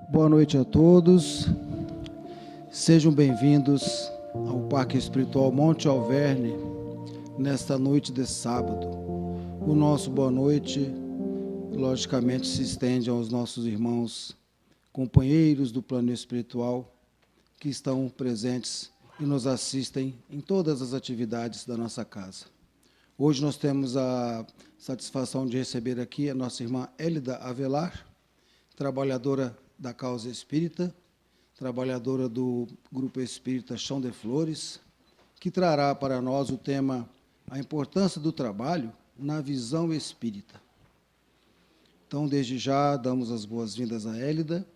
Boa noite a todos, sejam bem-vindos ao Parque Espiritual Monte Alverne, nesta noite de sábado. O nosso boa noite, logicamente, se estende aos nossos irmãos, companheiros do plano espiritual, que estão presentes e nos assistem em todas as atividades da nossa casa. Hoje nós temos a satisfação de receber aqui a nossa irmã Hélida Avelar, trabalhadora da causa espírita, trabalhadora do Grupo Espírita Chão de Flores, que trará para nós o tema A Importância do Trabalho na Visão Espírita. Então, desde já, damos as boas-vindas a Hélida,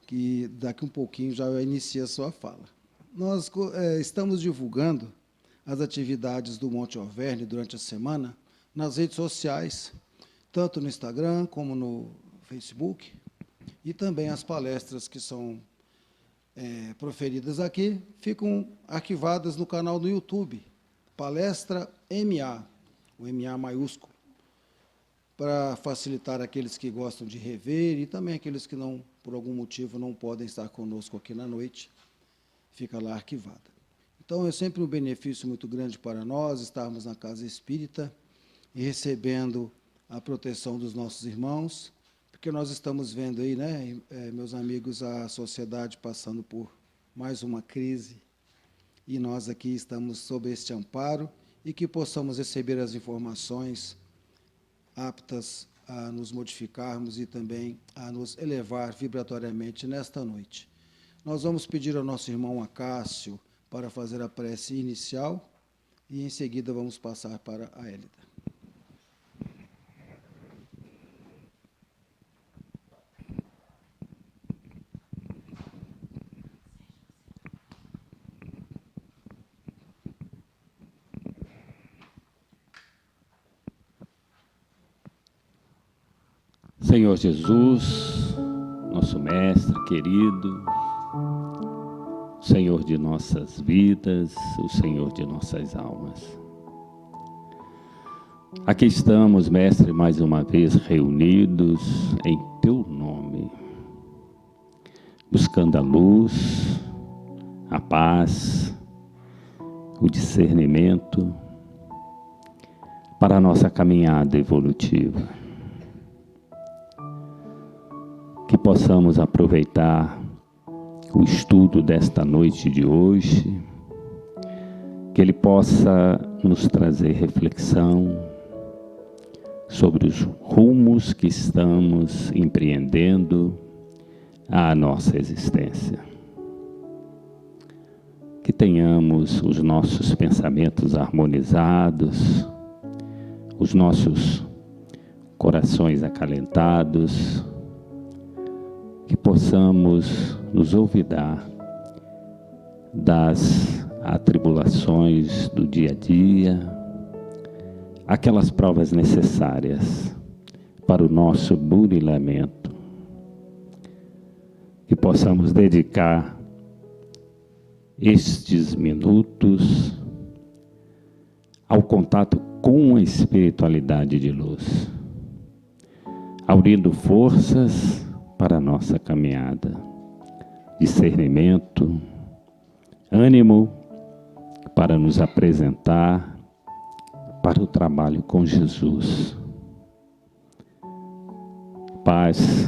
que daqui um pouquinho já inicia a sua fala. Nós estamos divulgando as atividades do Monte Alverne durante a semana nas redes sociais, tanto no Instagram como no Facebook, e também as palestras que são proferidas aqui ficam arquivadas no canal do YouTube, Palestra MA, o MA maiúsculo, para facilitar aqueles que gostam de rever e também aqueles que não, por algum motivo, não podem estar conosco aqui na noite, fica lá arquivada. Então, é sempre um benefício muito grande para nós estarmos na Casa Espírita e recebendo a proteção dos nossos irmãos, porque nós estamos vendo aí, né, meus amigos, a sociedade passando por mais uma crise, e nós aqui estamos sob este amparo, e que possamos receber as informações aptas a nos modificarmos e também a nos elevar vibratoriamente nesta noite. Nós vamos pedir ao nosso irmão Acácio para fazer a prece inicial, e em seguida vamos passar para a Hélida. Senhor Jesus, nosso Mestre querido, Senhor de nossas vidas, o Senhor de nossas almas. Aqui estamos, Mestre, mais uma vez reunidos em Teu nome, buscando a luz, a paz, o discernimento para a nossa caminhada evolutiva. Que possamos aproveitar o estudo desta noite de hoje, que ele possa nos trazer reflexão sobre os rumos que estamos empreendendo à nossa existência. Que tenhamos os nossos pensamentos harmonizados, os nossos corações acalentados, que possamos nos olvidar das atribulações do dia a dia, aquelas provas necessárias para o nosso burilamento, que possamos dedicar estes minutos ao contato com a espiritualidade de luz, aurindo forças para a nossa caminhada, discernimento, ânimo para nos apresentar para o trabalho com Jesus, paz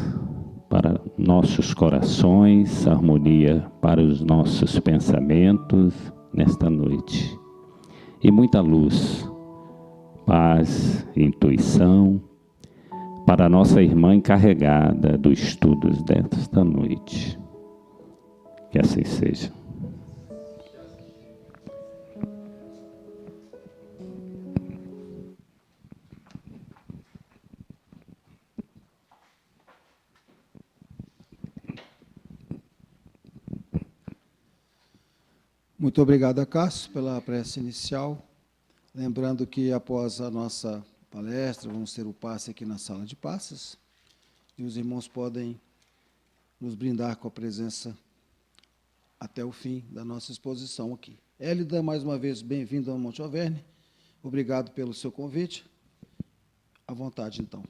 para nossos corações, harmonia para os nossos pensamentos nesta noite, e muita luz, paz, intuição, para a nossa irmã encarregada dos estudos desta noite. Que assim seja. Muito obrigado, Acácio, pela prece inicial. Lembrando que após a nossa palestra, vamos ter o passe aqui na sala de passes, e os irmãos podem nos brindar com a presença até o fim da nossa exposição aqui. Hélida, mais uma vez, bem-vindo ao Monte Alverne. Obrigado pelo seu convite. À vontade, então.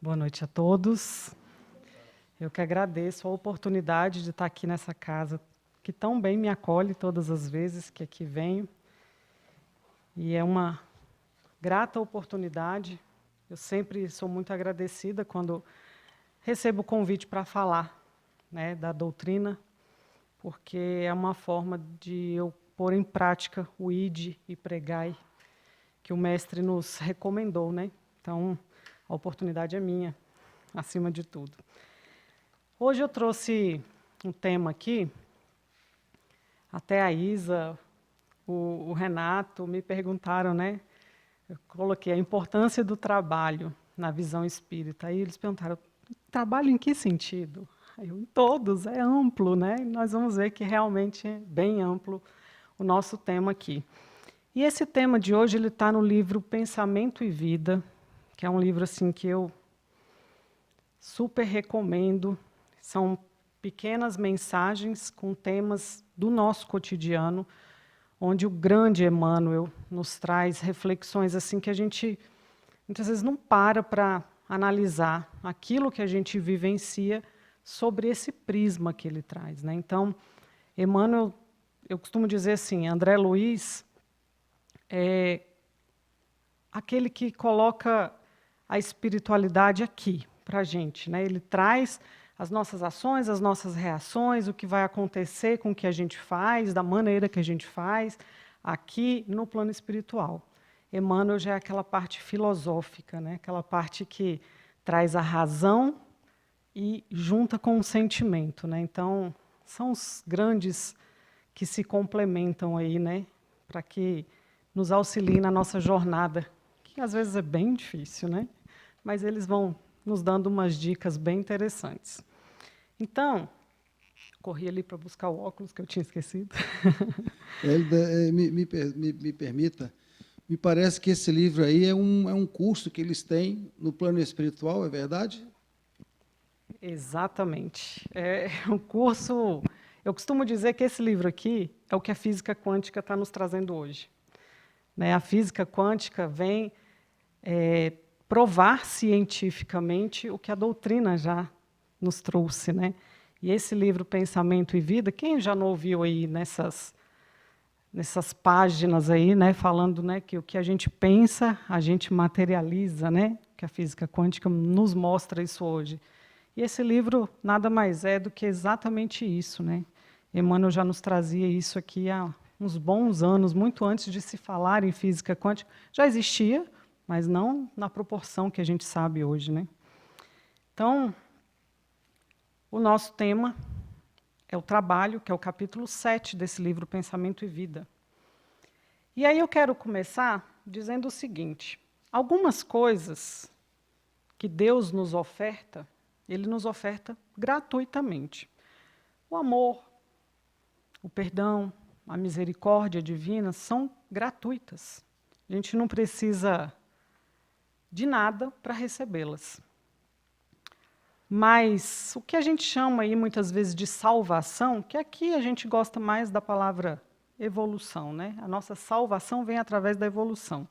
Boa noite a todos. Eu que agradeço a oportunidade de estar aqui nessa casa, que tão bem me acolhe todas as vezes que aqui venho. E é uma grata oportunidade. Eu sempre sou muito agradecida quando recebo o convite para falar, né, da doutrina, porque é uma forma de eu pôr em prática o ide e pregai, que o mestre nos recomendou, né? Então, a oportunidade é minha, acima de tudo. Hoje eu trouxe um tema aqui, até a Isa, o Renato me perguntaram, né? Eu coloquei a importância do trabalho na visão espírita. Aí eles perguntaram, trabalho em que sentido? Em todos, é amplo, né? E nós vamos ver que realmente é bem amplo o nosso tema aqui. E esse tema de hoje ele está no livro Pensamento e Vida, que é um livro assim que eu super recomendo. São pequenas mensagens com temas do nosso cotidiano, onde o grande Emmanuel nos traz reflexões assim que a gente muitas vezes não para analisar aquilo que a gente vivencia sobre esse prisma que ele traz, né? Então, Emmanuel, eu costumo dizer assim, André Luiz é aquele que coloca a espiritualidade aqui para a gente, né? Ele traz as nossas ações, as nossas reações, o que vai acontecer com o que a gente faz, da maneira que a gente faz, aqui no plano espiritual. Emmanuel já é aquela parte filosófica, né? Aquela parte que traz a razão e junta com o sentimento, né? Então, são os grandes que se complementam aí, né? Para que nos auxiliem na nossa jornada, que às vezes é bem difícil, né? Mas eles vão nos dando umas dicas bem interessantes. Então, corri ali para buscar o óculos que eu tinha esquecido. Me permita, me parece que esse livro aí é um curso que eles têm no plano espiritual, é verdade? Exatamente. É um curso. Eu costumo dizer que esse livro aqui é o que a física quântica está nos trazendo hoje. Né? A física quântica vem provar cientificamente o que a doutrina já nos trouxe, né? E esse livro Pensamento e Vida, quem já não ouviu aí nessas páginas aí, né, falando, né, que o que a gente pensa, a gente materializa, né? Que a física quântica nos mostra isso hoje. E esse livro nada mais é do que exatamente isso, né? Emmanuel já nos trazia isso aqui há uns bons anos, muito antes de se falar em física quântica. Já existia, mas não na proporção que a gente sabe hoje, né? Então, o nosso tema é o trabalho, que é o capítulo 7 desse livro, Pensamento e Vida. E aí eu quero começar dizendo o seguinte, algumas coisas que Deus nos oferta, Ele nos oferta gratuitamente. O amor, o perdão, a misericórdia divina são gratuitas. A gente não precisa de nada para recebê-las. Mas o que a gente chama aí muitas vezes de salvação, que aqui a gente gosta mais da palavra evolução, né? A nossa salvação vem através da evolução.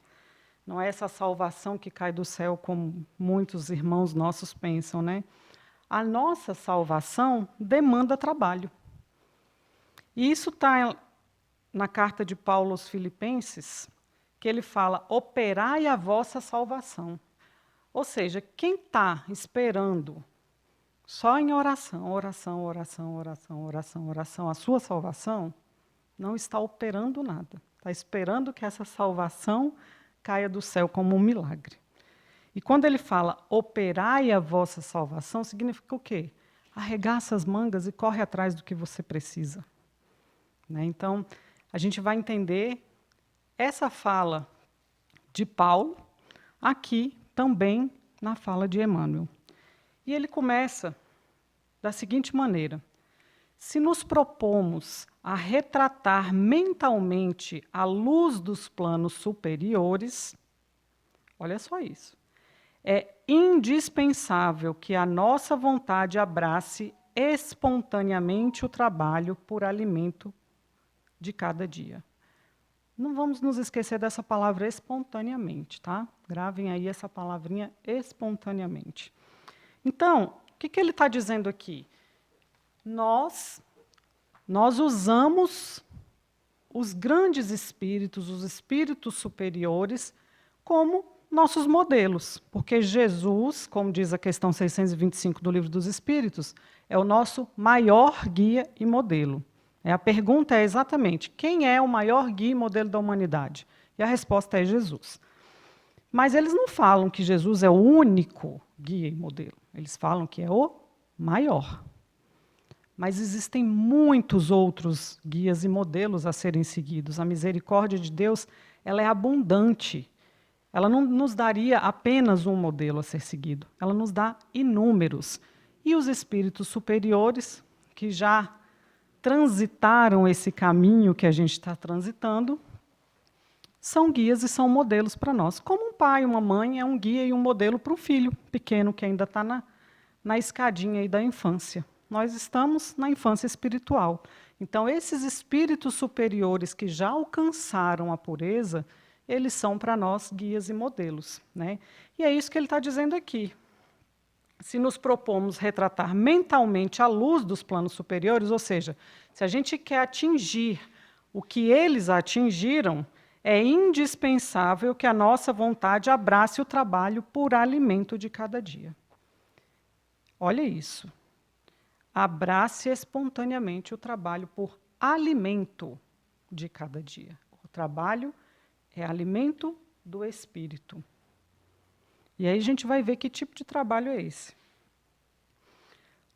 Não é essa salvação que cai do céu como muitos irmãos nossos pensam, né? A nossa salvação demanda trabalho. E isso está na carta de Paulo aos Filipenses, que ele fala, operai a vossa salvação. Ou seja, quem está esperando só em oração, oração, oração, oração, oração, oração, a sua salvação, não está operando nada. Está esperando que essa salvação caia do céu como um milagre. E quando ele fala, operai a vossa salvação, significa o quê? Arregaça as mangas e corre atrás do que você precisa. Né? Então, a gente vai entender essa fala de Paulo aqui também na fala de Emmanuel. E ele começa da seguinte maneira, se nos propomos a retratar mentalmente a luz dos planos superiores, olha só isso, é indispensável que a nossa vontade abrace espontaneamente o trabalho por alimento de cada dia. Não vamos nos esquecer dessa palavra espontaneamente, tá? Gravem aí essa palavrinha espontaneamente. Então, o que ele está dizendo aqui? Nós usamos os grandes espíritos, os espíritos superiores, como nossos modelos, porque Jesus, como diz a questão 625 do Livro dos Espíritos, é o nosso maior guia e modelo. A pergunta é exatamente, quem é o maior guia e modelo da humanidade? E a resposta é Jesus. Mas eles não falam que Jesus é o único guia e modelo, eles falam que é o maior. Mas existem muitos outros guias e modelos a serem seguidos. A misericórdia de Deus, ela é abundante. Ela não nos daria apenas um modelo a ser seguido, ela nos dá inúmeros. E os espíritos superiores, que já transitaram esse caminho que a gente está transitando, são guias e são modelos para nós. Como um pai, uma mãe é um guia e um modelo para um filho pequeno que ainda está na escadinha aí da infância. Nós estamos na infância espiritual. Então, esses espíritos superiores que já alcançaram a pureza, eles são para nós guias e modelos, né? E é isso que ele está dizendo aqui. Se nos propomos retratar mentalmente a luz dos planos superiores, ou seja, se a gente quer atingir o que eles atingiram, é indispensável que a nossa vontade abrace o trabalho por alimento de cada dia. Olha isso. Abrace espontaneamente o trabalho por alimento de cada dia. O trabalho é alimento do espírito. E aí a gente vai ver que tipo de trabalho é esse.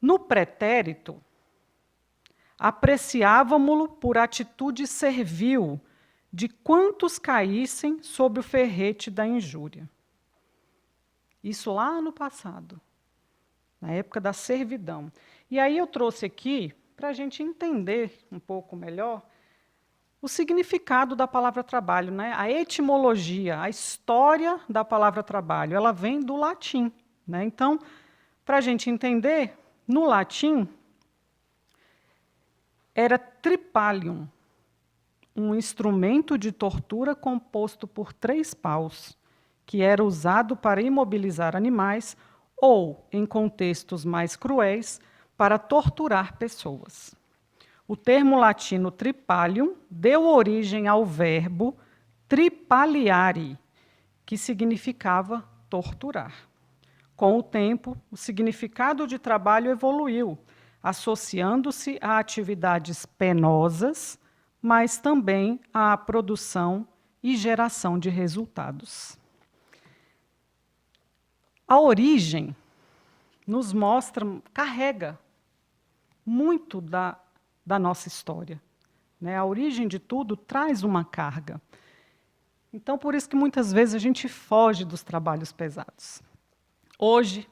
No pretérito, apreciávamo-lo por atitude servil de quantos caíssem sob o ferrete da injúria. Isso lá no passado, na época da servidão. E aí eu trouxe aqui, para a gente entender um pouco melhor, o significado da palavra trabalho, né? A etimologia, a história da palavra trabalho, ela vem do latim, né? Então, para a gente entender, no latim, era tripalium, um instrumento de tortura composto por 3 paus, que era usado para imobilizar animais ou, em contextos mais cruéis, para torturar pessoas. O termo latino tripalium deu origem ao verbo tripaliare, que significava torturar. Com o tempo, o significado de trabalho evoluiu, associando-se a atividades penosas, mas também à produção e geração de resultados. A origem nos mostra, carrega muito da nossa história, né? A origem de tudo traz uma carga. Então, por isso que muitas vezes a gente foge dos trabalhos pesados. Hoje,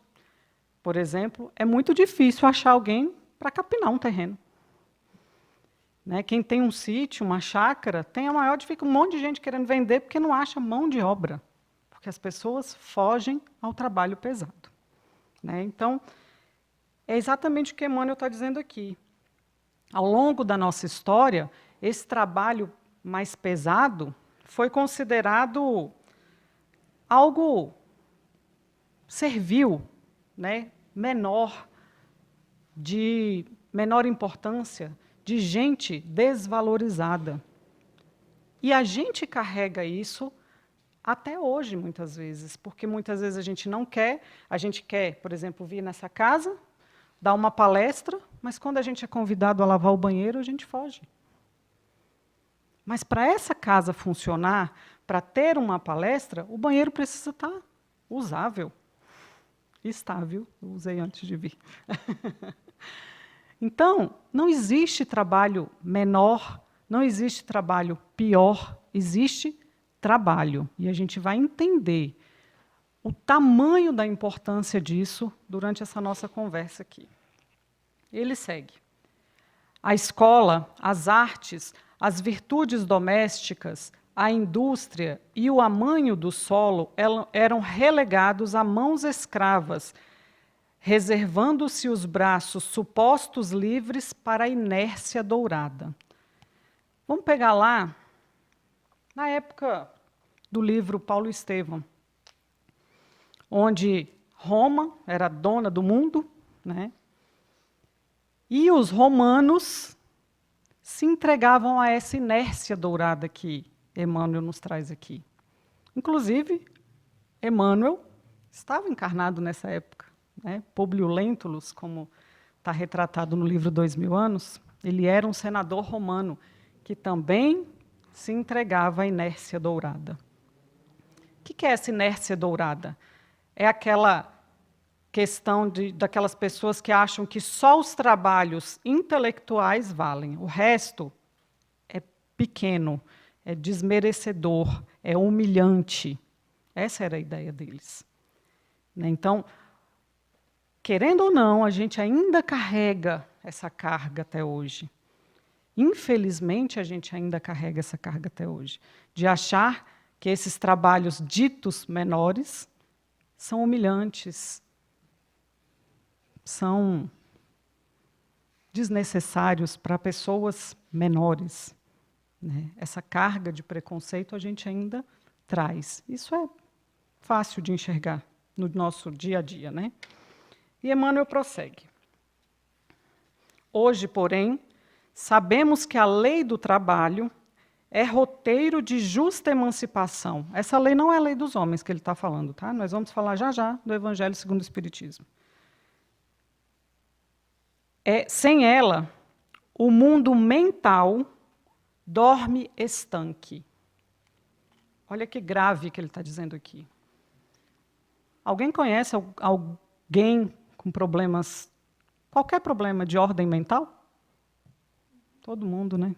por exemplo, é muito difícil achar alguém para capinar um terreno. Né? Quem tem um sítio, uma chácara, tem a maior dificuldade, um monte de gente querendo vender porque não acha mão de obra, porque as pessoas fogem ao trabalho pesado. Né? Então, é exatamente o que Emmanuel está dizendo aqui. Ao longo da nossa história, esse trabalho mais pesado foi considerado algo servil, né? menor, de menor importância, de gente desvalorizada. E a gente carrega isso até hoje, muitas vezes, porque muitas vezes a gente quer, por exemplo, vir nessa casa, dar uma palestra, mas quando a gente é convidado a lavar o banheiro, a gente foge. Mas para essa casa funcionar, para ter uma palestra, o banheiro precisa estar usável, estável. Eu usei antes de vir. Então, não existe trabalho menor, não existe trabalho pior, existe trabalho. E a gente vai entender o tamanho da importância disso durante essa nossa conversa aqui. Ele segue. A escola, as artes, as virtudes domésticas, a indústria e o amanho do solo eram relegados a mãos escravas, reservando-se os braços supostos livres para a inércia dourada. Vamos pegar lá, na época do livro Paulo Estevão, onde Roma era dona do mundo, né? E os romanos se entregavam a essa inércia dourada que Emmanuel nos traz aqui. Inclusive, Emmanuel estava encarnado nessa época, né? Públio Lentulus, como está retratado no livro 2000 anos, ele era um senador romano que também se entregava à inércia dourada. O que é essa inércia dourada? É aquela questão daquelas pessoas que acham que só os trabalhos intelectuais valem. O resto é pequeno, é desmerecedor, é humilhante. Essa era a ideia deles. Então, querendo ou não, a gente ainda carrega essa carga até hoje. Infelizmente, a gente ainda carrega essa carga até hoje, de achar que esses trabalhos ditos menores são humilhantes, são desnecessários para pessoas menores, né? Essa carga de preconceito a gente ainda traz. Isso é fácil de enxergar no nosso dia a dia, né? E Emmanuel prossegue. Hoje, porém, sabemos que a lei do trabalho é roteiro de justa emancipação. Essa lei não é a lei dos homens que ele está falando, tá? Nós vamos falar já do Evangelho segundo o Espiritismo. Sem ela, o mundo mental dorme estanque. Olha que grave que ele está dizendo aqui. Alguém conhece alguém com problemas, qualquer problema de ordem mental? Todo mundo, né?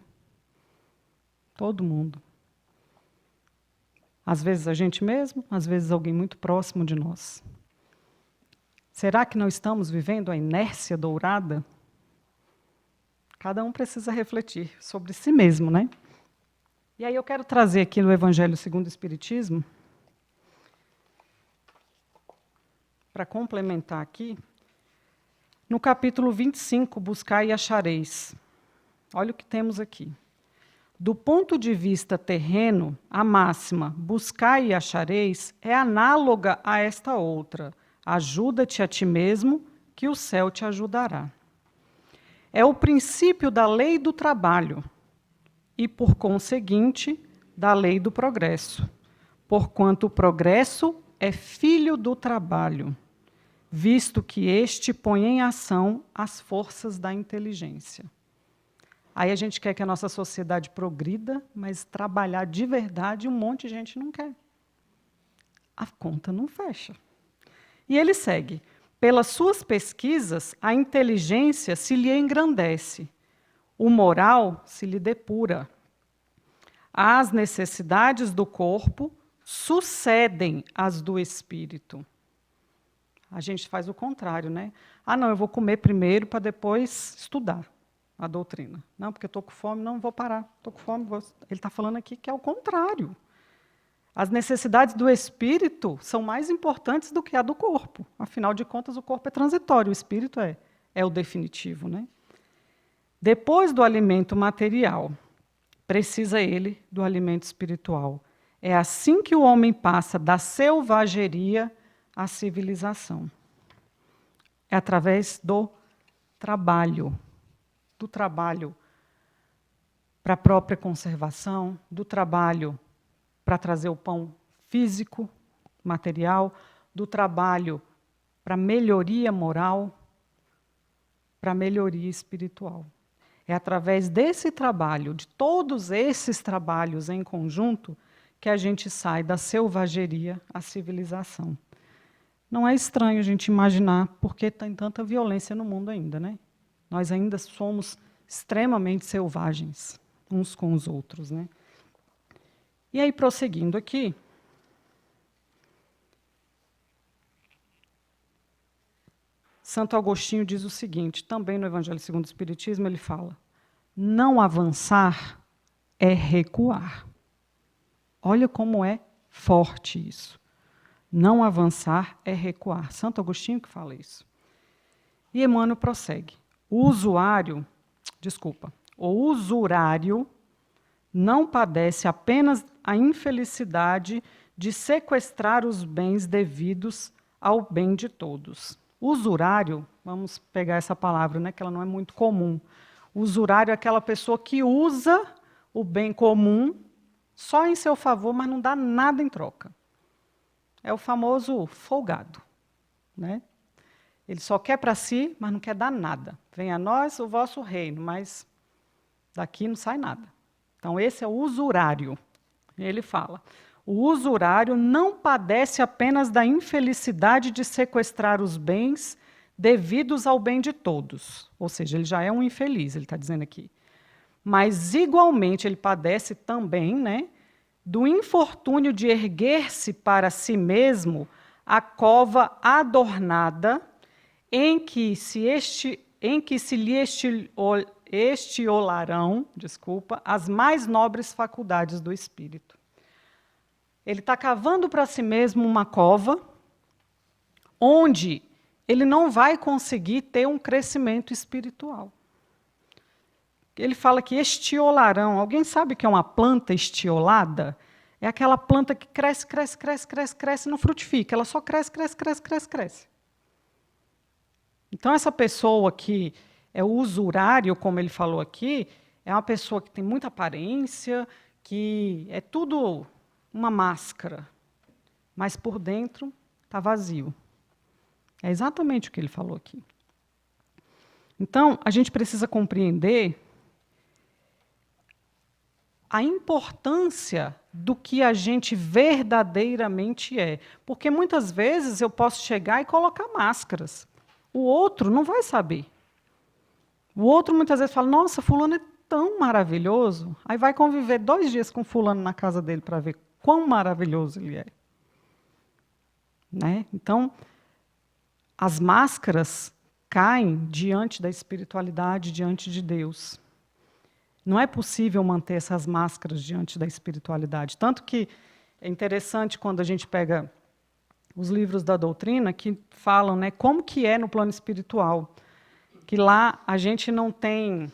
Todo mundo. Às vezes a gente mesmo, às vezes alguém muito próximo de nós. Será que não estamos vivendo a inércia dourada? Cada um precisa refletir sobre si mesmo, né? E aí eu quero trazer aqui no Evangelho segundo o Espiritismo, para complementar aqui, no capítulo 25, Buscai e achareis. Olha o que temos aqui. Do ponto de vista terreno, a máxima buscai e achareis é análoga a esta outra. Ajuda-te a ti mesmo, que o céu te ajudará. É o princípio da lei do trabalho e, por conseguinte, da lei do progresso, porquanto o progresso é filho do trabalho, visto que este põe em ação as forças da inteligência. Aí a gente quer que a nossa sociedade progrida, mas trabalhar de verdade um monte de gente não quer. A conta não fecha. E ele segue. Pelas suas pesquisas, a inteligência se lhe engrandece, o moral se lhe depura. As necessidades do corpo sucedem às do espírito. A gente faz o contrário, né? Não, eu vou comer primeiro para depois estudar a doutrina. Não, porque eu estou com fome, não vou parar. Estou com fome. Ele está falando aqui que é o contrário. As necessidades do espírito são mais importantes do que a do corpo. Afinal de contas, o corpo é transitório, o espírito é o definitivo, né? Depois do alimento material, precisa ele do alimento espiritual. É assim que o homem passa da selvageria à civilização. É através do trabalho para a própria conservação, do trabalho para trazer o pão físico, material, do trabalho para melhoria moral, para melhoria espiritual. É através desse trabalho, de todos esses trabalhos em conjunto, que a gente sai da selvageria à civilização. Não é estranho a gente imaginar por que tem tanta violência no mundo ainda, né? Nós ainda somos extremamente selvagens uns com os outros, né? E aí, prosseguindo aqui, Santo Agostinho diz o seguinte, também no Evangelho segundo o Espiritismo, ele fala, não avançar é recuar. Olha como é forte isso. Não avançar é recuar. Santo Agostinho que fala isso. E Emmanuel prossegue. O usurário não padece apenas a infelicidade de sequestrar os bens devidos ao bem de todos. Usurário, vamos pegar essa palavra, né, que ela não é muito comum. Usurário é aquela pessoa que usa o bem comum só em seu favor, mas não dá nada em troca. É o famoso folgado, né? Ele só quer para si, mas não quer dar nada. Venha a nós o vosso reino, mas daqui não sai nada. Então, esse é o usurário. Ele fala: o usurário não padece apenas da infelicidade de sequestrar os bens devidos ao bem de todos. Ou seja, ele já é um infeliz, ele está dizendo aqui. Mas, igualmente, ele padece também, né, do infortúnio de erguer-se para si mesmo a cova adornada em que se lhe estiolarão, as mais nobres faculdades do espírito. Ele está cavando para si mesmo uma cova onde ele não vai conseguir ter um crescimento espiritual. Ele fala que estiolarão. Alguém sabe o que é uma planta estiolada? É aquela planta que cresce, cresce, cresce, cresce, cresce e não frutifica. Ela só cresce, cresce, cresce, cresce, cresce. Então, essa pessoa que é o usurário, como ele falou aqui, é uma pessoa que tem muita aparência, que é tudo uma máscara, mas por dentro está vazio. É exatamente o que ele falou aqui. Então, a gente precisa compreender a importância do que a gente verdadeiramente é. Porque muitas vezes eu posso chegar e colocar máscaras. O outro não vai saber. O outro muitas vezes fala: nossa, fulano é tão maravilhoso. Aí vai conviver 2 dias com fulano na casa dele para ver quão maravilhoso ele é. Né? Então, as máscaras caem diante da espiritualidade, diante de Deus. Não é possível manter essas máscaras diante da espiritualidade. Tanto que é interessante quando a gente pega os livros da doutrina que falam, né, como que é no plano espiritual. Que lá a gente não tem...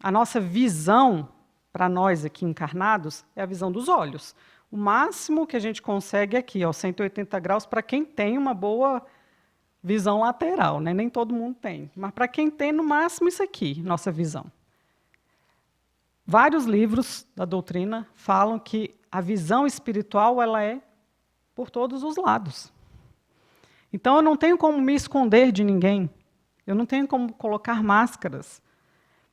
A nossa visão, para nós aqui encarnados, é a visão dos olhos. O máximo que a gente consegue aqui, 180 graus, para quem tem uma boa visão lateral, né? Nem todo mundo tem. Mas para quem tem, no máximo, isso aqui, nossa visão. Vários livros da doutrina falam que a visão espiritual ela é por todos os lados. Então, eu não tenho como me esconder de ninguém. Eu não tenho como colocar máscaras.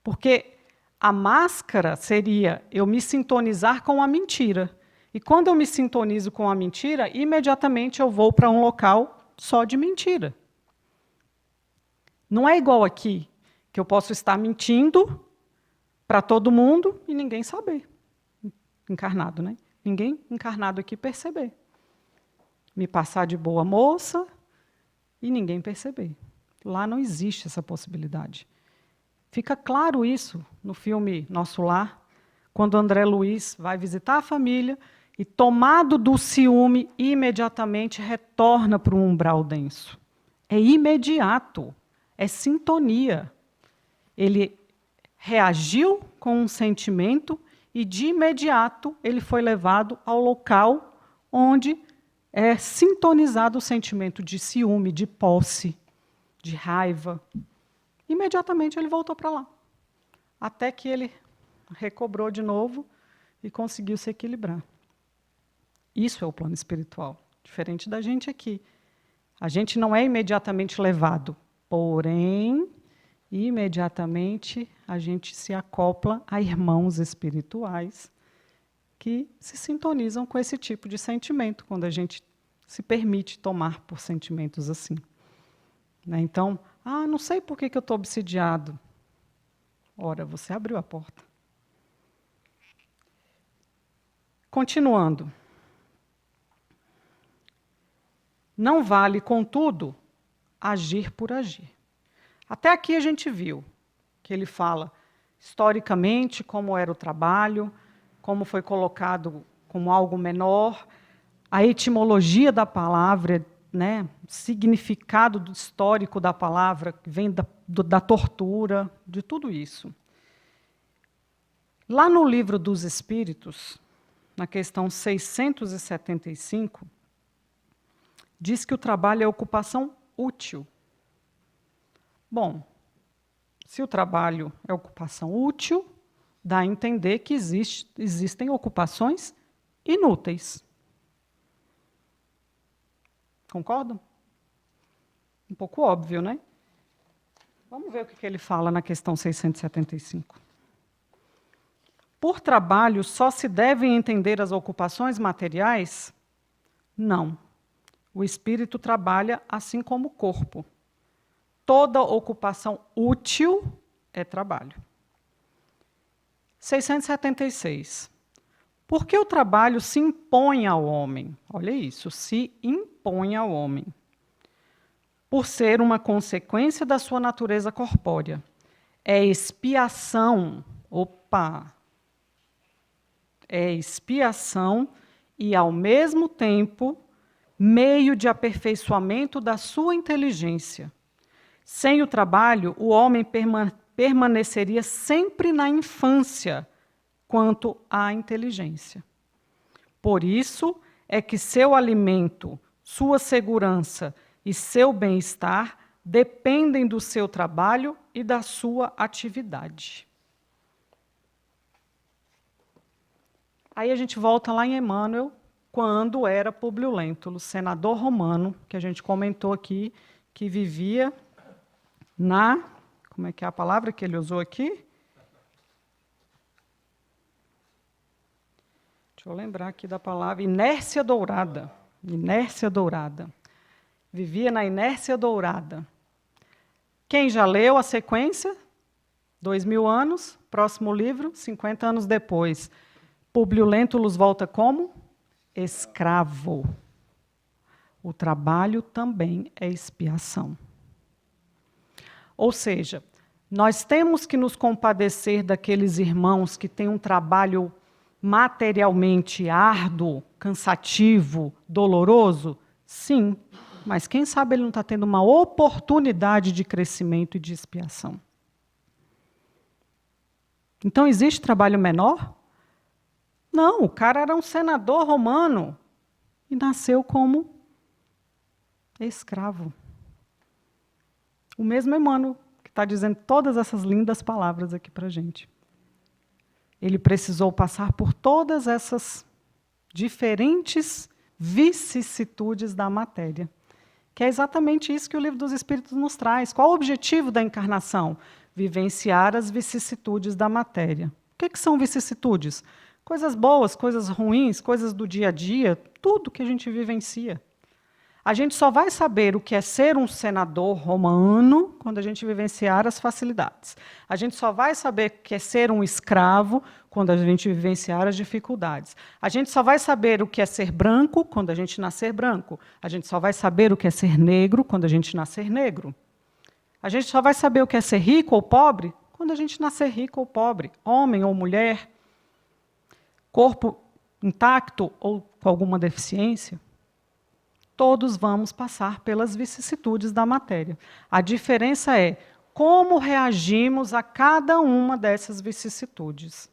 Porque a máscara seria eu me sintonizar com a mentira. E quando eu me sintonizo com a mentira, imediatamente eu vou para um local só de mentira. Não é igual aqui, que eu posso estar mentindo para todo mundo e ninguém saber. Encarnado, né? Ninguém encarnado aqui perceber. Me passar de boa moça e ninguém perceber. Lá não existe essa possibilidade. Fica claro isso no filme Nosso Lar, quando André Luiz vai visitar a família e, tomado do ciúme, imediatamente retorna para o umbral denso. É imediato, é sintonia. Ele reagiu com um sentimento e, de imediato, ele foi levado ao local onde é sintonizado o sentimento de ciúme, de posse, de raiva. Imediatamente ele voltou para lá, até que ele recobrou de novo e conseguiu se equilibrar. Isso é o plano espiritual, diferente da gente aqui. A gente não é imediatamente levado, porém, imediatamente a gente se acopla a irmãos espirituais que se sintonizam com esse tipo de sentimento, quando a gente se permite tomar por sentimentos assim. Né? Então, não sei por que eu estou obsidiado. Ora, você abriu a porta. Continuando. Não vale, contudo, agir por agir. Até aqui a gente viu que ele fala historicamente como era o trabalho, como foi colocado como algo menor, a etimologia da palavra, né, significado do histórico da palavra, que vem da tortura, de tudo isso. Lá no Livro dos Espíritos, na questão 675, diz que o trabalho é ocupação útil. Bom, se o trabalho é ocupação útil, dá a entender que existem ocupações inúteis. Concordam? Um pouco óbvio, né? Vamos ver o que ele fala na questão 675. Por trabalho, só se devem entender as ocupações materiais? Não. O espírito trabalha assim como o corpo. Toda ocupação útil é trabalho. 676. Por que o trabalho se impõe ao homem? Olha isso, se impõe ao homem. Por ser uma consequência da sua natureza corpórea. É expiação. Opa! É expiação e, ao mesmo tempo, meio de aperfeiçoamento da sua inteligência. Sem o trabalho, o homem permaneceria sempre na infância quanto à inteligência. Por isso é que seu alimento, sua segurança e seu bem-estar dependem do seu trabalho e da sua atividade. Aí a gente volta lá em Emmanuel, quando era Públio Lentulus, senador romano, que a gente comentou aqui, que vivia na... Como é que é a palavra que ele usou aqui? Deixa eu lembrar aqui da palavra, inércia dourada. Inércia dourada. Vivia na inércia dourada. Quem já leu a sequência? 2000 anos, próximo livro, 50 anos depois. Públio Lentulus volta como? Escravo. O trabalho também é expiação. Ou seja, nós temos que nos compadecer daqueles irmãos que têm um trabalho materialmente árduo, cansativo, doloroso? Sim, mas quem sabe ele não está tendo uma oportunidade de crescimento e de expiação. Então, existe trabalho menor? Não, o cara era um senador romano e nasceu como escravo. O mesmo Emmanuel, que está dizendo todas essas lindas palavras aqui para a gente. Ele precisou passar por todas essas diferentes vicissitudes da matéria, que é exatamente isso que o Livro dos Espíritos nos traz. Qual o objetivo da encarnação? Vivenciar as vicissitudes da matéria. O que são vicissitudes? Coisas boas, coisas ruins, coisas do dia a dia, tudo que a gente vivencia. A gente só vai saber o que é ser um senador romano quando a gente vivenciar as facilidades. A gente só vai saber o que é ser um escravo quando a gente vivenciar as dificuldades. A gente só vai saber o que é ser branco quando a gente nascer branco. A gente só vai saber o que é ser negro quando a gente nascer negro. A gente só vai saber o que é ser rico ou pobre quando a gente nascer rico ou pobre, homem ou mulher, corpo intacto ou com alguma deficiência. Todos vamos passar pelas vicissitudes da matéria. A diferença é como reagimos a cada uma dessas vicissitudes.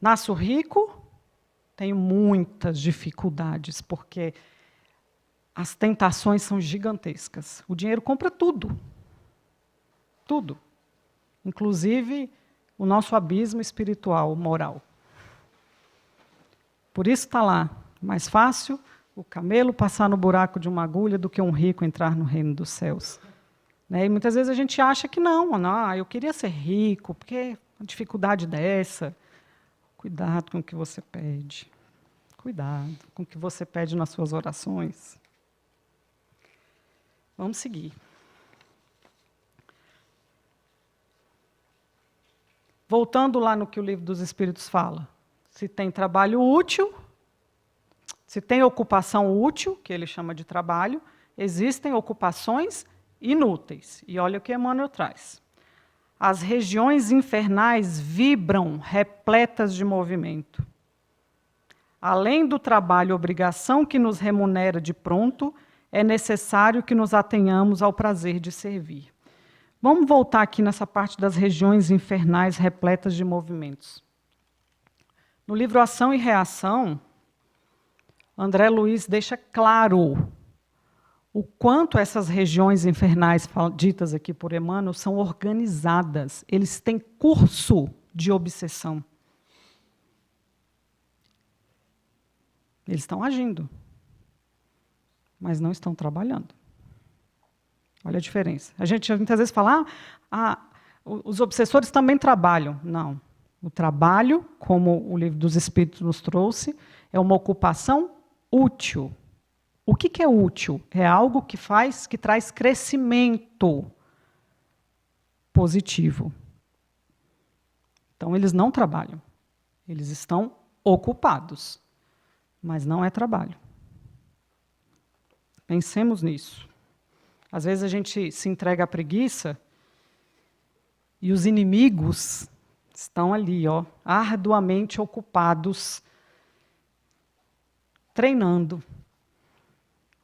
Nasço rico, tenho muitas dificuldades, porque as tentações são gigantescas. O dinheiro compra tudo. Tudo. Inclusive o nosso abismo espiritual, moral. Por isso está lá, mais fácil o camelo passar no buraco de uma agulha do que um rico entrar no reino dos céus. Né? E muitas vezes a gente acha que não, eu queria ser rico, porque uma dificuldade dessa. Cuidado com o que você pede. Cuidado com o que você pede nas suas orações. Vamos seguir. Voltando lá no que o Livro dos Espíritos fala. Se tem trabalho útil, se tem ocupação útil, que ele chama de trabalho, existem ocupações inúteis. E olha o que Emmanuel traz. As regiões infernais vibram repletas de movimento. Além do trabalho obrigação que nos remunera de pronto, é necessário que nos atenhamos ao prazer de servir. Vamos voltar aqui nessa parte das regiões infernais repletas de movimentos. No livro Ação e Reação, André Luiz deixa claro o quanto essas regiões infernais ditas aqui por Emmanuel são organizadas. Eles têm curso de obsessão. Eles estão agindo, mas não estão trabalhando. Olha a diferença. A gente muitas vezes fala, os obsessores também trabalham. Não. O trabalho, como o Livro dos Espíritos nos trouxe, é uma ocupação útil. O que é útil? É algo que traz crescimento positivo. Então, eles não trabalham. Eles estão ocupados, mas não é trabalho. Pensemos nisso. Às vezes a gente se entrega à preguiça e os inimigos estão ali, arduamente ocupados, treinando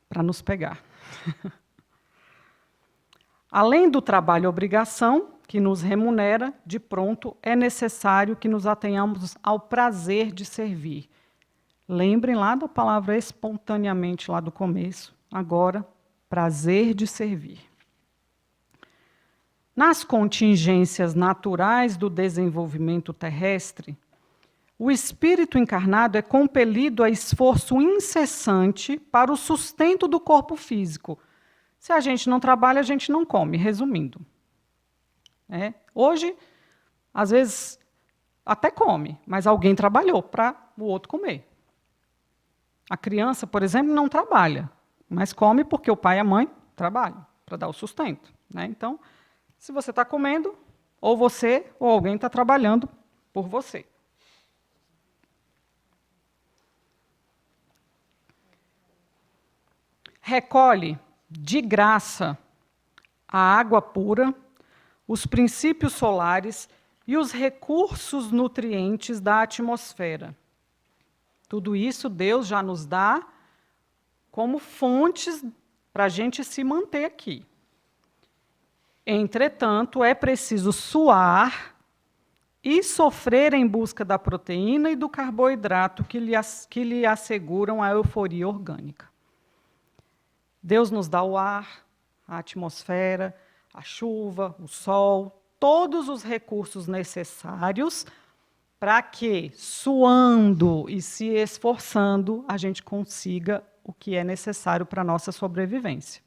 para nos pegar. Além do trabalho-obrigação, que nos remunera, de pronto, é necessário que nos atenhamos ao prazer de servir. Lembrem lá da palavra espontaneamente, lá do começo. Agora, prazer de servir. Nas contingências naturais do desenvolvimento terrestre, o espírito encarnado é compelido a esforço incessante para o sustento do corpo físico. Se a gente não trabalha, a gente não come, resumindo. Hoje, às vezes, até come, mas alguém trabalhou para o outro comer. A criança, por exemplo, não trabalha, mas come porque o pai e a mãe trabalham para dar o sustento. Então, se você está comendo, ou você ou alguém está trabalhando por você. Recolhe de graça a água pura, os princípios solares e os recursos nutrientes da atmosfera. Tudo isso Deus já nos dá como fontes para a gente se manter aqui. Entretanto, é preciso suar e sofrer em busca da proteína e do carboidrato que lhe asseguram a euforia orgânica. Deus nos dá o ar, a atmosfera, a chuva, o sol, todos os recursos necessários para que, suando e se esforçando, a gente consiga o que é necessário para a nossa sobrevivência.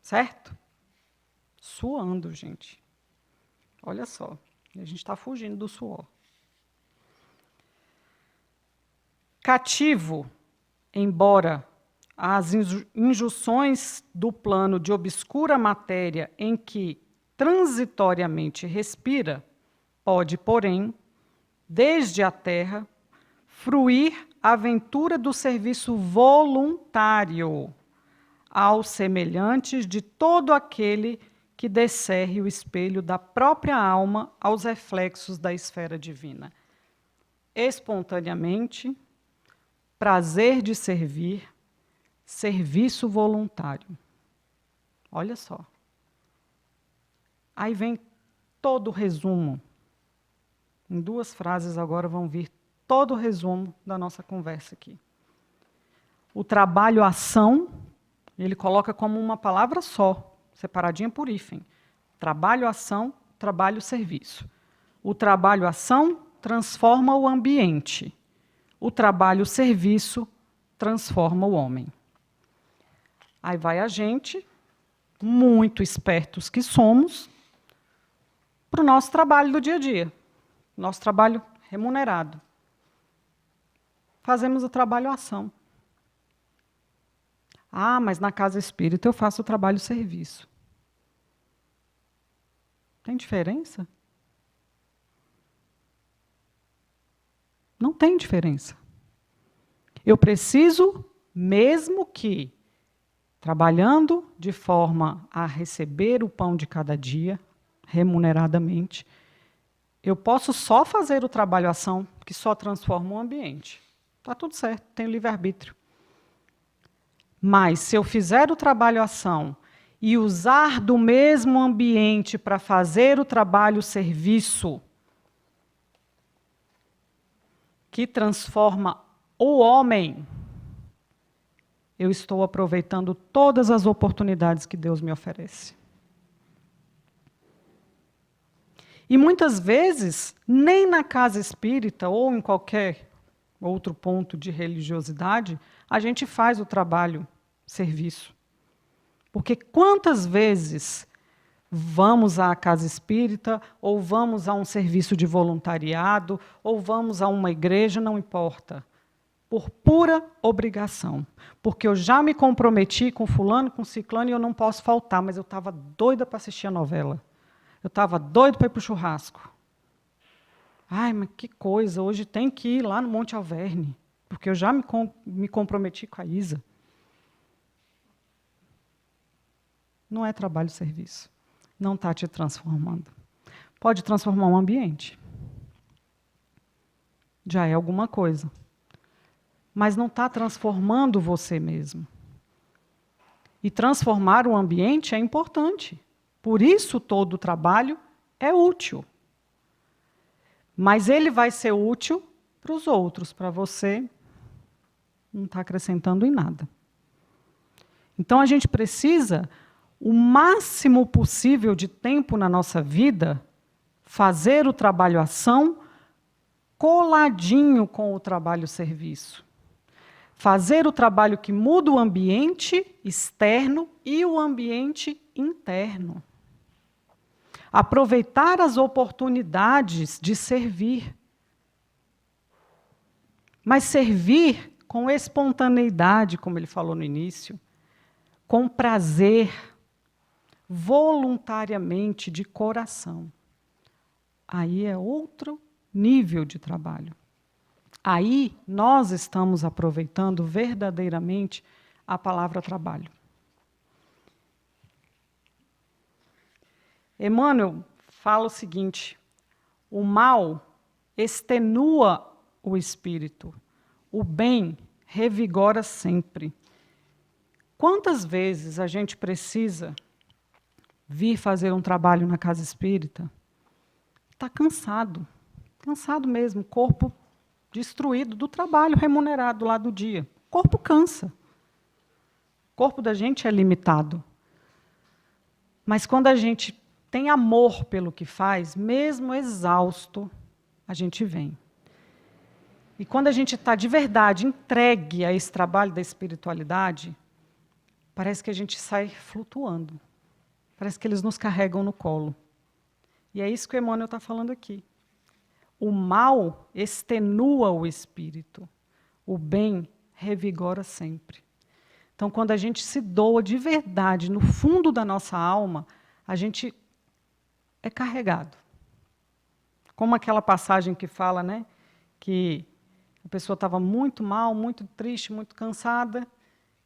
Certo? Suando, gente. Olha só, a gente está fugindo do suor. Cativo, embora as injunções do plano de obscura matéria em que transitoriamente respira, pode, porém, desde a terra, fruir a aventura do serviço voluntário aos semelhantes de todo aquele que descerre o espelho da própria alma aos reflexos da esfera divina. Espontaneamente, prazer de servir, serviço voluntário. Olha só. Aí vem todo o resumo. Em 2 frases agora vão vir todo o resumo da nossa conversa aqui. O trabalho-ação, ele coloca como uma palavra só, separadinha por hífen. Trabalho-ação, trabalho-serviço. O trabalho-ação transforma o ambiente. O trabalho-serviço transforma o homem. Aí vai a gente, muito espertos que somos, para o nosso trabalho do dia a dia. Nosso trabalho remunerado. Fazemos o trabalho-ação. Mas na casa espírita eu faço o trabalho-serviço. Tem diferença? Não tem diferença. Eu preciso, mesmo que trabalhando de forma a receber o pão de cada dia, remuneradamente, eu posso só fazer o trabalho-ação, que só transforma o ambiente. Está tudo certo, tenho livre-arbítrio. Mas, se eu fizer o trabalho-ação e usar do mesmo ambiente para fazer o trabalho-serviço, que transforma o homem, eu estou aproveitando todas as oportunidades que Deus me oferece. E muitas vezes, nem na casa espírita ou em qualquer outro ponto de religiosidade, a gente faz o trabalho, serviço. Porque quantas vezes vamos à casa espírita, ou vamos a um serviço de voluntariado, ou vamos a uma igreja, não importa, por pura obrigação. Porque eu já me comprometi com fulano, com ciclano, e eu não posso faltar, mas eu estava doida para assistir a novela. Eu estava doido para ir para o churrasco. Ai, mas que coisa, hoje tem que ir lá no Monte Alverne, porque eu já me comprometi com a Isa. Não é trabalho e serviço. Não está te transformando. Pode transformar um ambiente. Já é alguma coisa. Mas não está transformando você mesmo. E transformar o ambiente é importante. Por isso todo o trabalho é útil. Mas ele vai ser útil para os outros, para você não está acrescentando em nada. Então a gente precisa, o máximo possível de tempo na nossa vida, fazer o trabalho-ação coladinho com o trabalho-serviço. Fazer o trabalho que muda o ambiente externo e o ambiente interno. Aproveitar as oportunidades de servir. Mas servir com espontaneidade, como ele falou no início, com prazer, voluntariamente, de coração. Aí é outro nível de trabalho. Aí nós estamos aproveitando verdadeiramente a palavra trabalho. Emmanuel fala o seguinte: o mal extenua o espírito, o bem revigora sempre. Quantas vezes a gente precisa vir fazer um trabalho na casa espírita? Está cansado, cansado mesmo, corpo destruído do trabalho remunerado lá do dia. O corpo cansa. O corpo da gente é limitado. Mas quando a gente tem amor pelo que faz, mesmo exausto, a gente vem. E quando a gente está de verdade entregue a esse trabalho da espiritualidade, parece que a gente sai flutuando. Parece que eles nos carregam no colo. E é isso que o Emmanuel está falando aqui. O mal extenua o espírito. O bem revigora sempre. Então, quando a gente se doa de verdade, no fundo da nossa alma, a gente é carregado. Como aquela passagem que fala, né, que a pessoa estava muito mal, muito triste, muito cansada,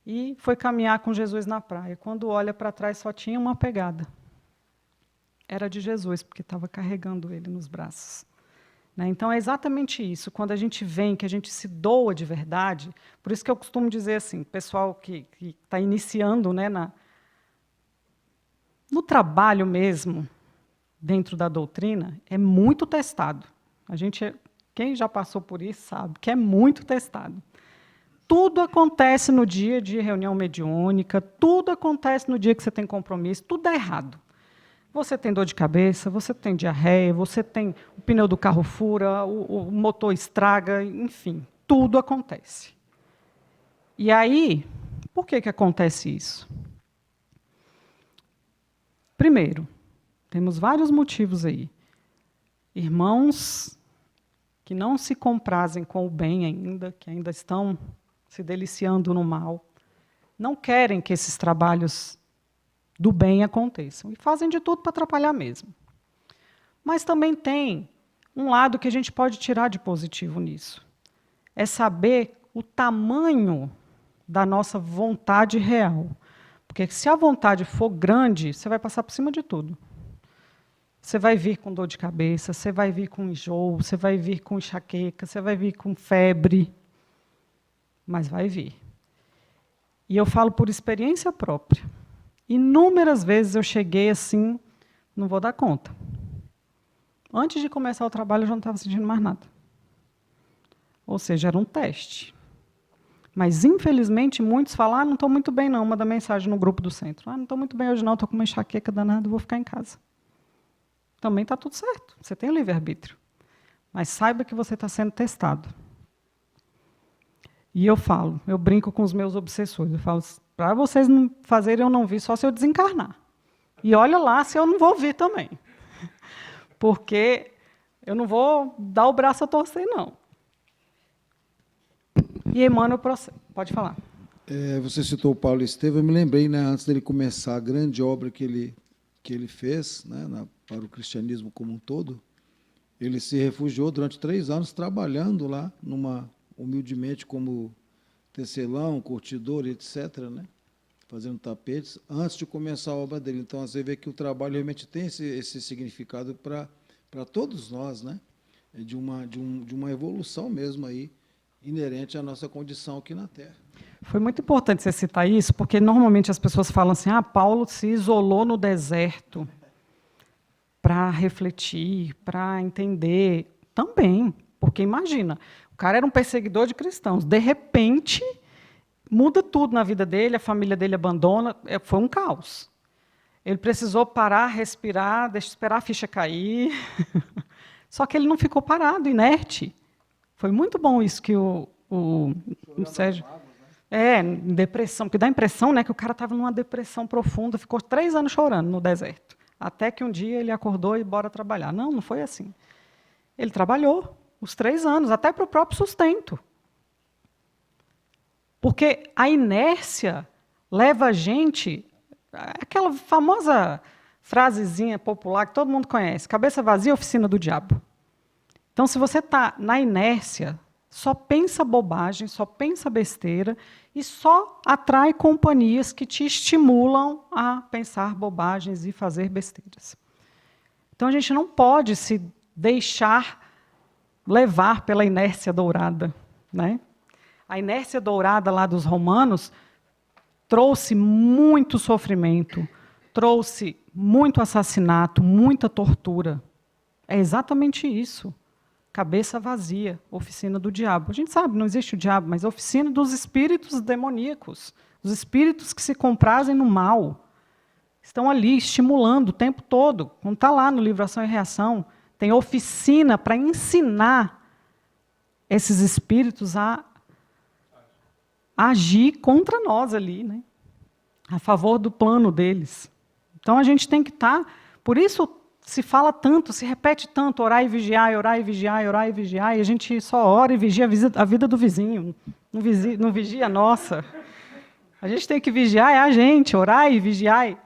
e foi caminhar com Jesus na praia. Quando olha para trás, só tinha uma pegada. Era de Jesus, porque estava carregando ele nos braços. Né? Então, é exatamente isso. Quando a gente vem, que a gente se doa de verdade, por isso que eu costumo dizer assim, pessoal que está iniciando, né, no trabalho mesmo, dentro da doutrina, é muito testado. Quem já passou por isso sabe que é muito testado. Tudo acontece no dia de reunião mediúnica, tudo acontece no dia que você tem compromisso, tudo dá errado. Você tem dor de cabeça, você tem diarreia, você tem o pneu do carro fura, o motor estraga, enfim, tudo acontece. E aí, por que acontece isso? Primeiro, temos vários motivos aí. Irmãos que não se comprazem com o bem ainda, que ainda estão se deliciando no mal, não querem que esses trabalhos do bem aconteçam. E fazem de tudo para atrapalhar mesmo. Mas também tem um lado que a gente pode tirar de positivo nisso. É saber o tamanho da nossa vontade real. Porque se a vontade for grande, você vai passar por cima de tudo. Você vai vir com dor de cabeça, você vai vir com enjoo, você vai vir com enxaqueca, você vai vir com febre. Mas vai vir. E eu falo por experiência própria. Inúmeras vezes eu cheguei assim, não vou dar conta. Antes de começar o trabalho, eu já não estava sentindo mais nada. Ou seja, era um teste. Mas, infelizmente, muitos falam, não estou muito bem, não. Manda mensagem no grupo do centro. Não estou muito bem hoje, não. Estou com uma enxaqueca danada, vou ficar em casa. Também está tudo certo. Você tem o livre-arbítrio. Mas saiba que você está sendo testado. E eu brinco com os meus obsessores. Eu falo, para vocês não fazerem eu não vir, só se eu desencarnar. E olha lá se eu não vou vir também. Porque eu não vou dar o braço a torcer, não. E Emmanuel pode falar. Você citou o Paulo Estevam, eu me lembrei, né, antes dele começar a grande obra que ele fez, né, para o cristianismo como um todo, ele se refugiou durante 3 anos trabalhando lá, humildemente como tecelão, curtidor, etc., né, fazendo tapetes, antes de começar a obra dele. Então, você vê que o trabalho realmente tem esse significado para todos nós, né, de uma evolução mesmo aí, inerente à nossa condição aqui na Terra. Foi muito importante você citar isso, porque normalmente as pessoas falam assim, Paulo se isolou no deserto para refletir, para entender. Também, porque imagina, o cara era um perseguidor de cristãos, de repente muda tudo na vida dele, a família dele abandona, foi um caos. Ele precisou parar, respirar, esperar a ficha cair, só que ele não ficou parado, inerte. Foi muito bom isso que o Sérgio... em depressão, porque dá a impressão, né, que o cara estava numa depressão profunda, ficou 3 anos chorando no deserto, até que um dia ele acordou e bora trabalhar. Não foi assim. Ele trabalhou os 3 anos, até para o próprio sustento. Porque a inércia leva a gente... Aquela famosa frasezinha popular que todo mundo conhece, cabeça vazia, oficina do diabo. Então, se você está na inércia, só pensa bobagem, só pensa besteira e só atrai companhias que te estimulam a pensar bobagens e fazer besteiras. Então, a gente não pode se deixar levar pela inércia dourada, né? A inércia dourada lá dos romanos trouxe muito sofrimento, trouxe muito assassinato, muita tortura. É exatamente isso. Cabeça vazia, oficina do diabo. A gente sabe, não existe o diabo, mas a oficina dos espíritos demoníacos, os espíritos que se comprazem no mal. Estão ali estimulando o tempo todo. Como está lá no livro Ação e Reação, tem oficina para ensinar esses espíritos a agir contra nós ali, né? A favor do plano deles. Então, a gente tem que estar... Por isso, se fala tanto, se repete tanto, orar e vigiar, orar e vigiar, orar e vigiar, e a gente só ora e vigia a vida do vizinho, não vigia a nossa. A gente tem que vigiar a gente, orar e vigiar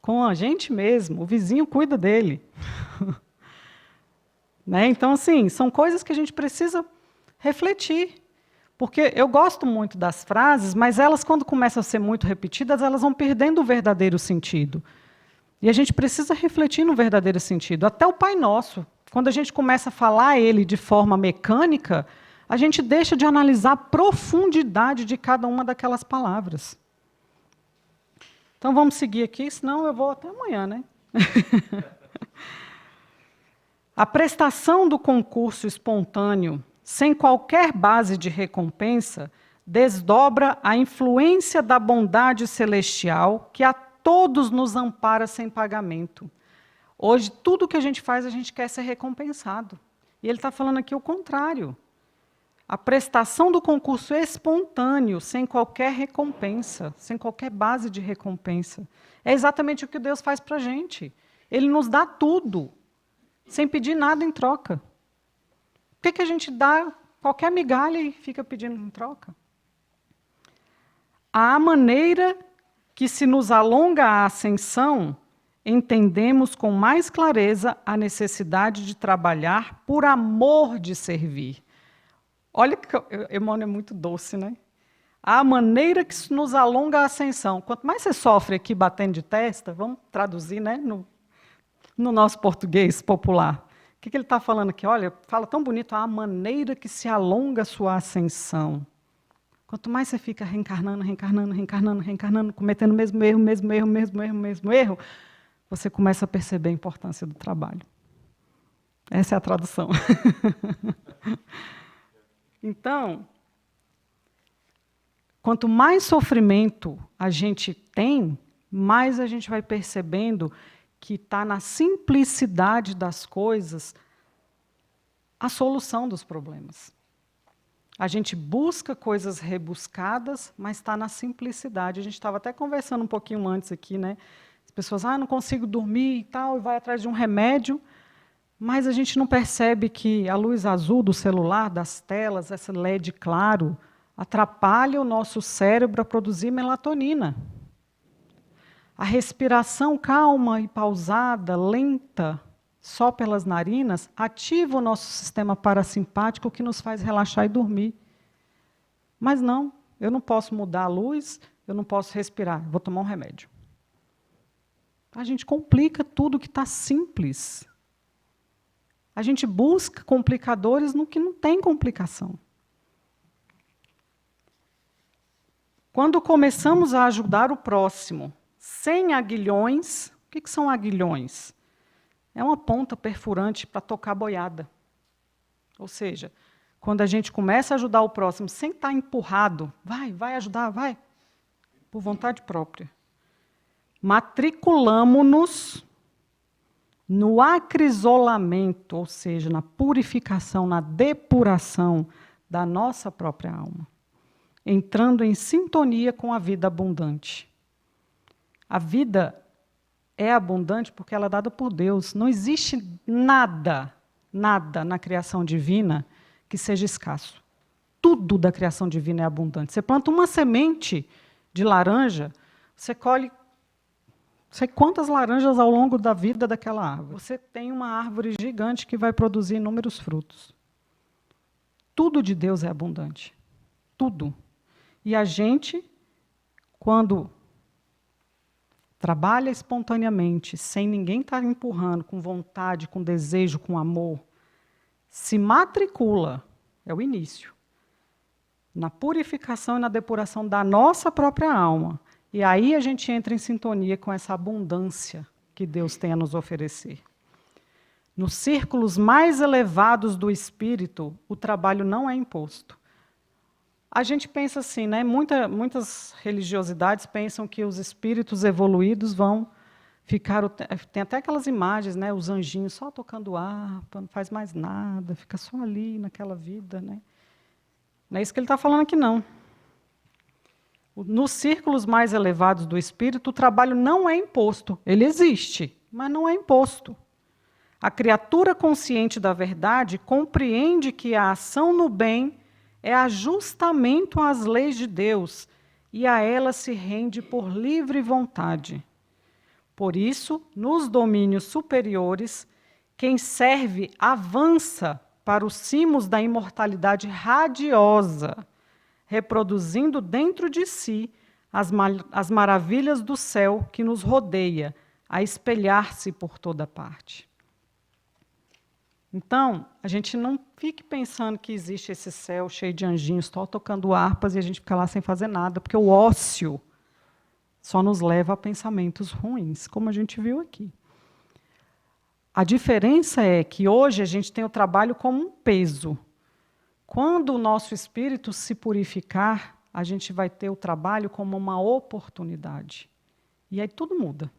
com a gente mesmo, o vizinho cuida dele. Né? Então, assim, são coisas que a gente precisa refletir. Porque eu gosto muito das frases, mas elas, quando começam a ser muito repetidas, elas vão perdendo o verdadeiro sentido. E a gente precisa refletir no verdadeiro sentido. Até o Pai Nosso, quando a gente começa a falar ele de forma mecânica, a gente deixa de analisar a profundidade de cada uma daquelas palavras. Então, vamos seguir aqui, senão eu vou até amanhã, né? A prestação do concurso espontâneo, sem qualquer base de recompensa, desdobra a influência da bondade celestial que a todos nos ampara sem pagamento. Hoje, tudo que a gente faz, a gente quer ser recompensado. E ele está falando aqui o contrário. A prestação do concurso espontâneo, sem qualquer recompensa, sem qualquer base de recompensa. É exatamente o que Deus faz para a gente. Ele nos dá tudo, sem pedir nada em troca. Por que a gente dá qualquer migalha e fica pedindo em troca? À maneira que se nos alonga a ascensão, entendemos com mais clareza a necessidade de trabalhar por amor de servir. Olha que Emmanuel é muito doce, né? À maneira que se nos alonga a ascensão. Quanto mais você sofre aqui batendo de testa, vamos traduzir, né, no nosso português popular. O que ele está falando aqui? Olha, fala tão bonito, a maneira que se alonga a sua ascensão. Quanto mais você fica reencarnando, cometendo o mesmo erro, você começa a perceber a importância do trabalho. Essa é a tradução. Então, quanto mais sofrimento a gente tem, mais a gente vai percebendo que está na simplicidade das coisas a solução dos problemas. A gente busca coisas rebuscadas, mas está na simplicidade. A gente estava até conversando um pouquinho antes aqui, né? As pessoas, não consigo dormir e tal, e vai atrás de um remédio, mas a gente não percebe que a luz azul do celular, das telas, esse LED claro, atrapalha o nosso cérebro a produzir melatonina. A respiração calma e pausada, lenta, só pelas narinas, ativa o nosso sistema parasimpático, que nos faz relaxar e dormir. Mas não, eu não posso mudar a luz, eu não posso respirar, vou tomar um remédio. A gente complica tudo que está simples. A gente busca complicadores no que não tem complicação. Quando começamos a ajudar o próximo sem aguilhões, o que são aguilhões? É uma ponta perfurante para tocar boiada. Ou seja, quando a gente começa a ajudar o próximo sem estar empurrado, vai ajudar, vai, por vontade própria. Matriculamo-nos no acrisolamento, ou seja, na purificação, na depuração da nossa própria alma, entrando em sintonia com a vida abundante. A vida é abundante porque ela é dada por Deus. Não existe nada na criação divina que seja escasso. Tudo da criação divina é abundante. Você planta uma semente de laranja, você colhe sei quantas laranjas ao longo da vida daquela árvore. Você tem uma árvore gigante que vai produzir inúmeros frutos. Tudo de Deus é abundante. Tudo. E a gente, quando trabalha espontaneamente, sem ninguém estar empurrando, com vontade, com desejo, com amor, se matricula, é o início, na purificação e na depuração da nossa própria alma. E aí a gente entra em sintonia com essa abundância que Deus tem a nos oferecer. Nos círculos mais elevados do espírito, o trabalho não é imposto. A gente pensa assim, né? Muitas religiosidades pensam que os espíritos evoluídos vão ficar... Tem até aquelas imagens, né? Os anjinhos só tocando harpa, não faz mais nada, fica só ali naquela vida, né? Não é isso que ele está falando aqui, não. Nos círculos mais elevados do espírito, o trabalho não é imposto. Ele existe, mas não é imposto. A criatura consciente da verdade compreende que a ação no bem é ajustamento às leis de Deus e a ela se rende por livre vontade. Por isso, nos domínios superiores, quem serve avança para os cimos da imortalidade radiosa, reproduzindo dentro de si as maravilhas do céu que nos rodeia, a espelhar-se por toda parte. Então, a gente não fique pensando que existe esse céu cheio de anjinhos, só tocando harpas e a gente fica lá sem fazer nada, porque o ócio só nos leva a pensamentos ruins, como a gente viu aqui. A diferença é que hoje a gente tem o trabalho como um peso. Quando o nosso espírito se purificar, a gente vai ter o trabalho como uma oportunidade. E aí tudo muda.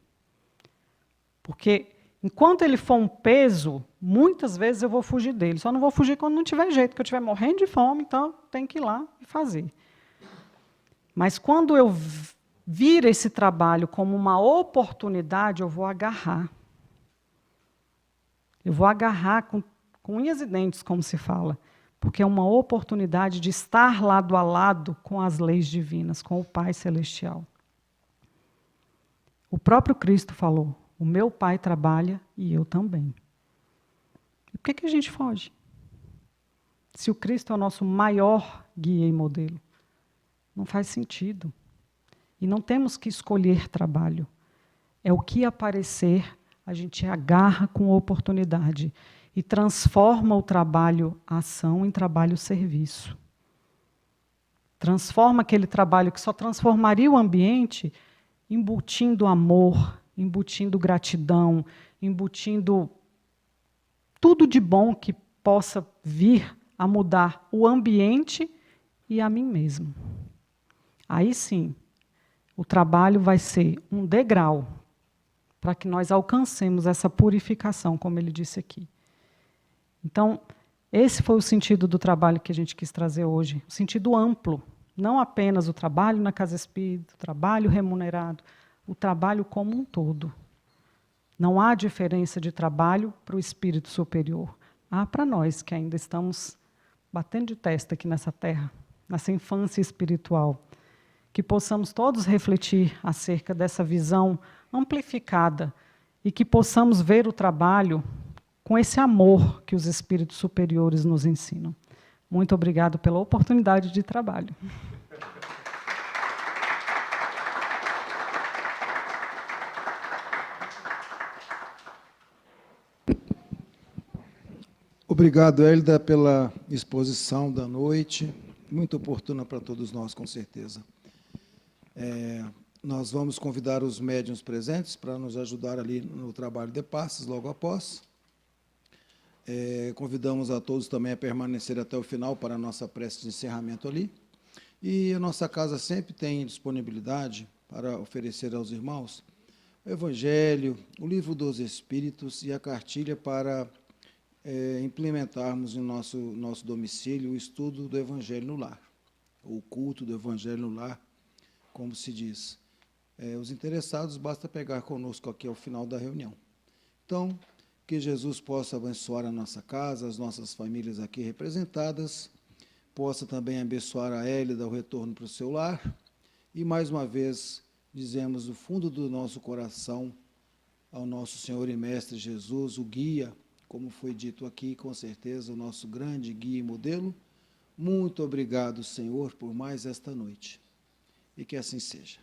Porque enquanto ele for um peso, muitas vezes eu vou fugir dele. Só não vou fugir quando não tiver jeito, porque eu estiver morrendo de fome, então tem que ir lá e fazer. Mas quando eu vir esse trabalho como uma oportunidade, eu vou agarrar. Eu vou agarrar com unhas e dentes, como se fala, porque é uma oportunidade de estar lado a lado com as leis divinas, com o Pai Celestial. O próprio Cristo falou, o meu Pai trabalha e eu também. E por que a gente foge? Se o Cristo é o nosso maior guia e modelo, não faz sentido. E não temos que escolher trabalho. É o que aparecer, a gente agarra com oportunidade e transforma o trabalho ação em trabalho-serviço. Transforma aquele trabalho que só transformaria o ambiente, embutindo amor, embutindo gratidão, embutindo tudo de bom que possa vir a mudar o ambiente e a mim mesmo. Aí sim, o trabalho vai ser um degrau para que nós alcancemos essa purificação, como ele disse aqui. Então, esse foi o sentido do trabalho que a gente quis trazer hoje, o sentido amplo, não apenas o trabalho na Casa Espírita, o trabalho remunerado, o trabalho como um todo. Não há diferença de trabalho para o espírito superior. Há para nós que ainda estamos batendo de testa aqui nessa terra, nessa infância espiritual, que possamos todos refletir acerca dessa visão amplificada e que possamos ver o trabalho com esse amor que os espíritos superiores nos ensinam. Muito obrigado pela oportunidade de trabalho. Obrigado, Hélida, pela exposição da noite, muito oportuna para todos nós, com certeza. Nós vamos convidar os médiuns presentes para nos ajudar ali no trabalho de passes, logo após. Convidamos a todos também a permanecer até o final para a nossa prece de encerramento ali. E a nossa casa sempre tem disponibilidade para oferecer aos irmãos o Evangelho, o Livro dos Espíritos e a cartilha para implementarmos em nosso domicílio o estudo do Evangelho no lar, ou o culto do Evangelho no lar, como se diz. Os interessados, basta pegar conosco aqui ao final da reunião. Então, que Jesus possa abençoar a nossa casa, as nossas famílias aqui representadas, possa também abençoar a Hélida ao retorno para o seu lar, e mais uma vez dizemos do fundo do nosso coração ao nosso Senhor e Mestre Jesus, o guia, como foi dito aqui, com certeza, o nosso grande guia e modelo. Muito obrigado, Senhor, por mais esta noite. E que assim seja.